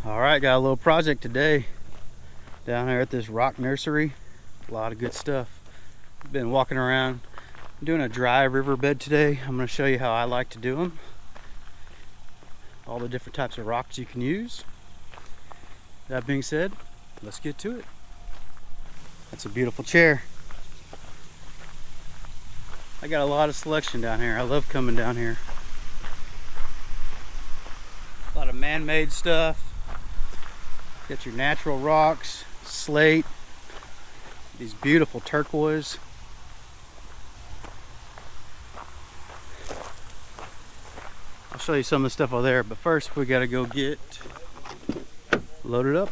Alright, got a little project today down here at this rock nursery. A lot of good stuff. Been walking around doing a dry riverbed today. I'm going to show you how I like to do them. All the different types of rocks you can use. That being said, let's get to it. That's a beautiful chair. I got a lot of selection down here. I love coming down here. A lot of man-made stuff. Got your natural rocks, slate, these beautiful turquoise. I'll show you some of the stuff over there, but first we gotta go get loaded up.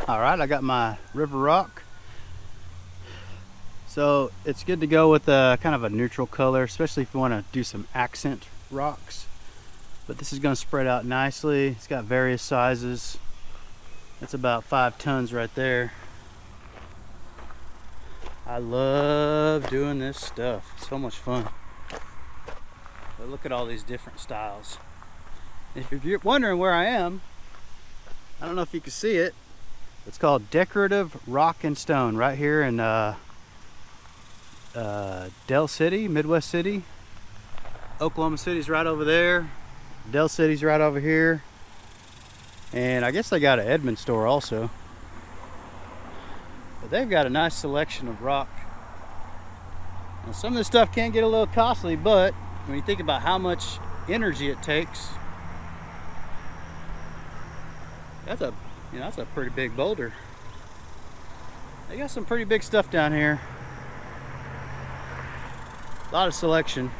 Alright, I got my river rock. So it's good to go with a kind of a neutral color, especially if you want to do some accent rocks. But this is going to spread out nicely. It's got various sizes. That's about 5 tons right there. I love doing this stuff. It's so much fun. But look at all these different styles. If you're wondering where I am, I don't know if you can see it. It's called Decorative Rock and Stone right here in Del City, Midwest City. Oklahoma City's right over there. Del City's right over here. And I guess they got an Edmond store also. But they've got a nice selection of rock. Now, some of this stuff can get a little costly, but when you think about how much energy it takes, that's a pretty big boulder. They got some pretty big stuff down here. A lot of selection.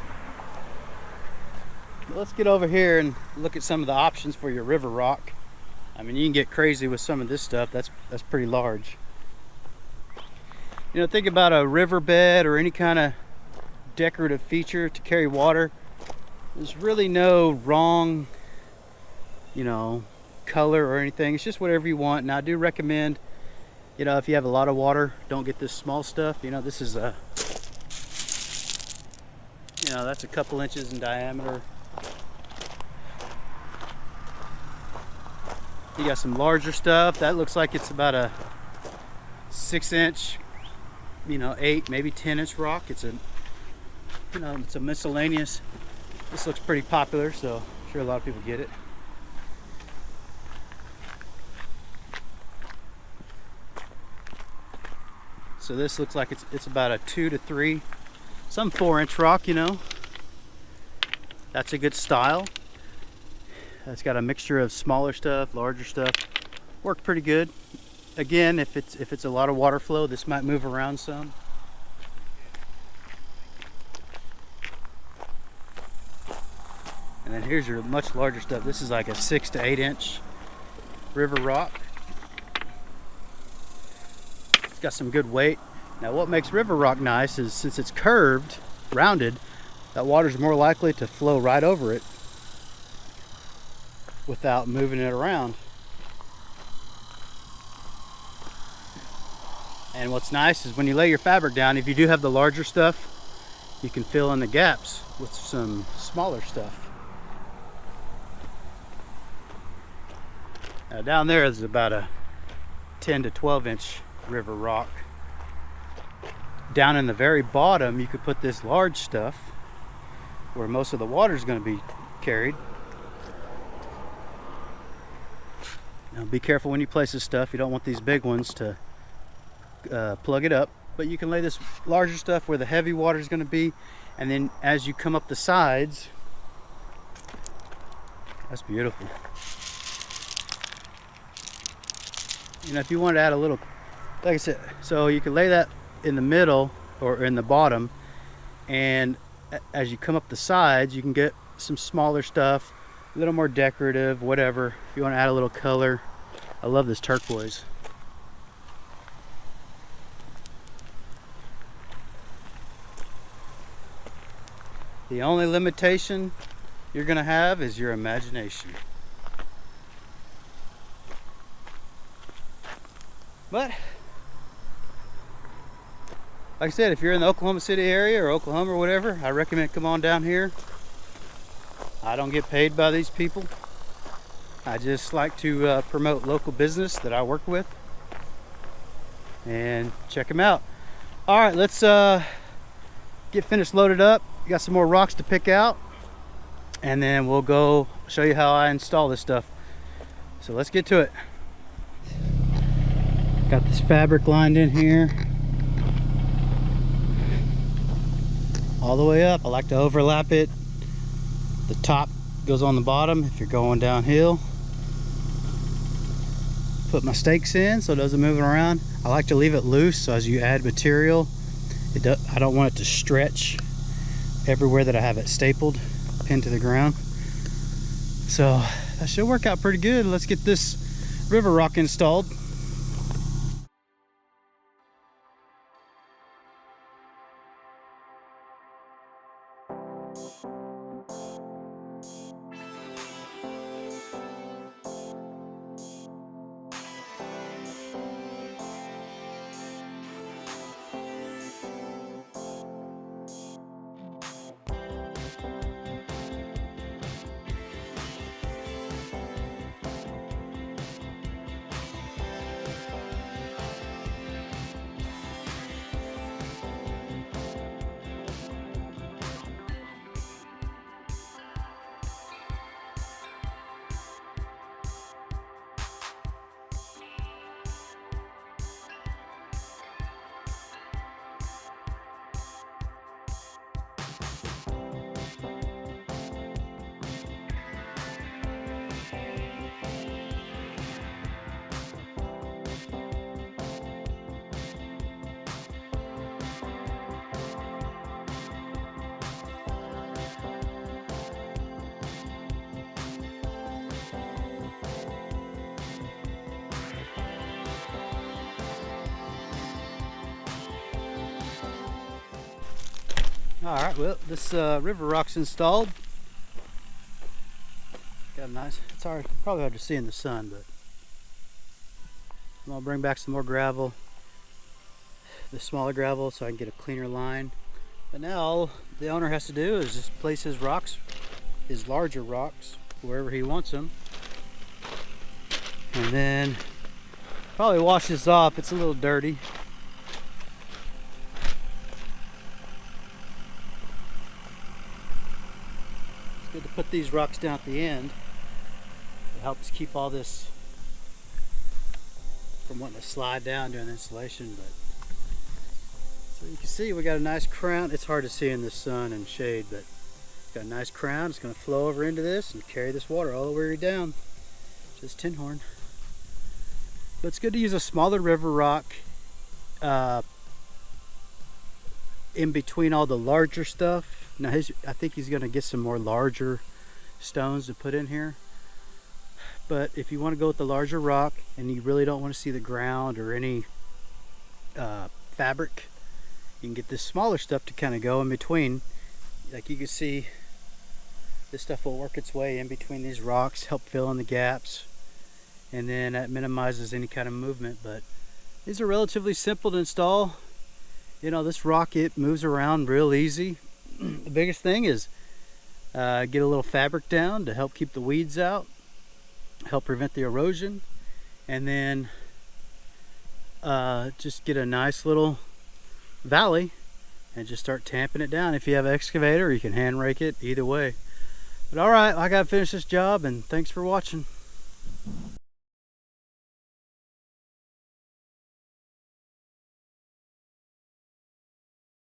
But let's get over here and look at some of the options for your river rock. I mean, you can get crazy with some of this stuff. That's pretty large. You know, think about a riverbed or any kind of decorative feature to carry water. There's really no wrong, color or anything. It's just whatever you want. Now I do recommend, if you have a lot of water, don't get this small stuff. This is that's a couple inches in diameter. You got some larger stuff that looks like it's about a 6-inch, 8, maybe 10-inch rock. It's a miscellaneous. This looks pretty popular, so I'm sure a lot of people get it. So this looks like it's about a 2 to 3, some 4-inch rock, That's a good style. It's got a mixture of smaller stuff, larger stuff. Worked pretty good. Again, if it's a lot of water flow, this might move around some. And then here's your much larger stuff. This is like a 6 to 8-inch river rock. It's got some good weight. Now what makes river rock nice is since it's curved, rounded, that water's more likely to flow right over it without moving it around. And what's nice is when you lay your fabric down, if you do have the larger stuff, you can fill in the gaps with some smaller stuff. Now down there is about a 10 to 12-inch river rock. Down in the very bottom, you could put this large stuff where most of the water is going to be carried. Now be careful when you place this stuff. You don't want these big ones to plug it up, but you can lay this larger stuff where the heavy water is going to be, and then as you come up the sides, that's beautiful. You know, if you want to add a little, like I said, so you can lay that in the middle or in the bottom, and as you come up the sides, you can get some smaller stuff, a little more decorative, whatever. If you want to add a little color, I love this turquoise. The only limitation you're going to have is your imagination. But like I said, if you're in the Oklahoma City area or Oklahoma or whatever, I recommend come on down here. I don't get paid by these people. I just like to promote local business that I work with, and check them out. All right, let's get finished loaded up. Got some more rocks to pick out, and then we'll go show you how I install this stuff. So let's get to it. Got this fabric lined in here all the way up. I like to overlap it. The top goes on the bottom if you're going downhill. Put my stakes in so it doesn't move around. I like to leave it loose, so as you add material, I don't want it to stretch everywhere that I have it stapled, pinned to the ground. So that should work out pretty good. Let's get this river rock installed. Alright, well, this river rock's installed. Got a nice, it's hard, probably hard to see in the sun, but I'm gonna bring back some more gravel, the smaller gravel, so I can get a cleaner line. But now all the owner has to do is just place his rocks, his larger rocks, wherever he wants them, and then probably wash this off. It's a little dirty. Good to put these rocks down at the end. It helps keep all this from wanting to slide down during the installation. But so you can see we got a nice crown. It's hard to see in the sun and shade, but it's got a nice crown. It's going to flow over into this and carry this water all the way down. Just tin horn. But it's good to use a smaller river rock in between all the larger stuff. Now I think he's going to get some more larger stones to put in here. But if you want to go with the larger rock and you really don't want to see the ground or any fabric, you can get this smaller stuff to kind of go in between. Like you can see, this stuff will work its way in between these rocks, help fill in the gaps, and then that minimizes any kind of movement. But these are relatively simple to install. You know, this rock, it moves around real easy. The biggest thing is get a little fabric down to help keep the weeds out, help prevent the erosion, and then just get a nice little valley and just start tamping it down. If you have an excavator, you can hand rake it, either way. But all right, I gotta finish this job, and thanks for watching.